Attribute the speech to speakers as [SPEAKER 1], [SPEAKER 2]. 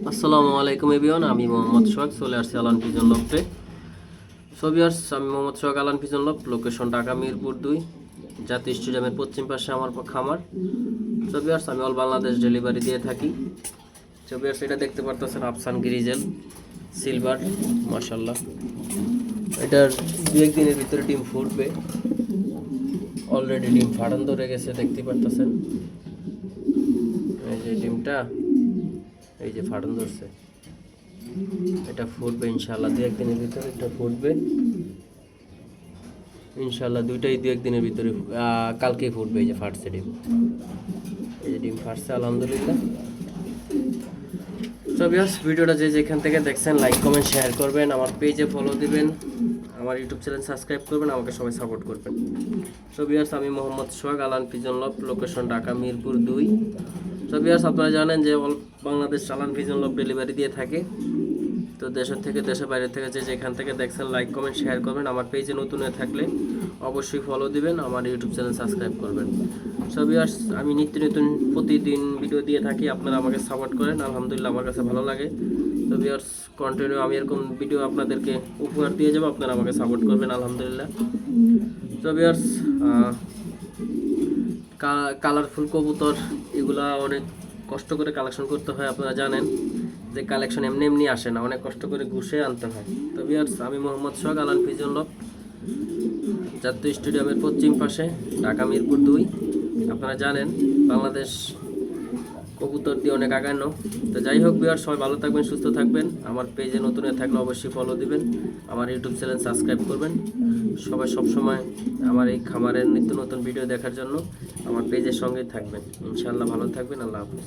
[SPEAKER 1] আসসালামু আলাইকুম এভিওয়ান, আমি মোহাম্মদ সোহাগ চলে আসছি আলান পিজন লফটে। সো ভিউয়ার্স, আমি Mohammad Sohag, Alan pigeon loft, location Dhaka Mirpur 2, জাতীয় স্টেডিয়ামের পশ্চিম পাশে আমার খামার। সো ভিউয়ার্স, আমি অল বাংলাদেশ ডেলিভারি দিয়ে থাকি। সো ভিউয়ার্স, এটা দেখতে পারতেছেন আফসান গ্রিজেল সিলভার, মাশাআল্লাহ। এটার 2-1 দিনের ভিতরে ডিম ফুটবে। অলরেডি ডিম ফাটান ধরে গেছে, দেখতে পারতেছেন। এই যে ডিমটা, এই যে ফাটন ধরছে, এটা ফুটবে ইনশাআল্লাহ 2-1 দিনের ভিতরে। এটা ফুটবে ইনশাআল্লাহ, দুইটাই 2-1 দিনের ভিতরে, কালকেই ফুটবে। এই যে ফাটছে ডিম, এই যে ডিম ফাটছে আলহামদুলিল্লাহ। তো ভিউয়ার্স, ভিডিওটা যে যেখান থেকে দেখছেন লাইক কমেন্ট শেয়ার করবেন, আমার পেজে ফলো দিবেন, আমার ইউটিউব চ্যানেল সাবস্ক্রাইব করবেন, আমাকে সবাই সাপোর্ট করবেন। তো ভিউয়ার্স, আমি Mohammad Sohag, Alan pigeon loft, location Dhaka Mirpur 2। তো ভিউয়ার্স, আপনারা জানেন যে অল বাংলাদেশ আলান পিজন লফট ডেলিভারি দিয়ে থাকে। তো দেশের থেকে, দেশের বাইরে থেকে যে যেখান থেকে দেখছেন লাইক কমেন্ট শেয়ার করবেন, আমার পেজে নতুন হয়ে থাকলে অবশ্যই ফলো দিবেন, আমার ইউটিউব চ্যানেল সাবস্ক্রাইব করবেন। সো ভিউয়ার্স, আমি নিত্য নতুন প্রতিদিন ভিডিও দিয়ে থাকি, আপনারা আমাকে সাপোর্ট করেন, আলহামদুলিল্লাহ আমার কাছে ভালো লাগে। তো ভিউয়ার্স, কন্টিনিউ আমি এরকম ভিডিও আপনাদেরকে উপহার দিয়ে যাবো, আপনারা আমাকে সাপোর্ট করবেন আলহামদুলিল্লাহ। তো ভিউয়ার্স, কালারফুল কবুতর এগুলা অনেক কষ্ট করে কালেকশন করতে হয়, আপনারা জানেন যে কালেকশন এমনি এমনি আসে না, অনেক কষ্ট করে ঘুষে আনতে হয়। তো ভিউয়ার্স, আমি Mohammad Sohag, Alan pigeon loft, জাতীয় স্টেডিয়ামের পশ্চিম পাশে, ঢাকা মিরপুর 2। আপনারা জানেন বাংলাদেশ কবুতর দিয়ে অনেক আগানো। তো যাই হোক ভিউয়ার্স, সবাই ভালো থাকবেন, সুস্থ থাকবেন, আমার পেজে নতুন হয়ে থাকলে অবশ্যই ফলো দিবেন, আমার ইউটিউব চ্যানেল সাবস্ক্রাইব করবেন। সবাই সবসময় আমার এই খামারের নিত্য নতুন ভিডিও দেখার জন্য আমার পেজের সঙ্গেই থাকবেন। ইনশাআল্লাহ ভালো থাকবেন। আল্লাহ হাফেজ।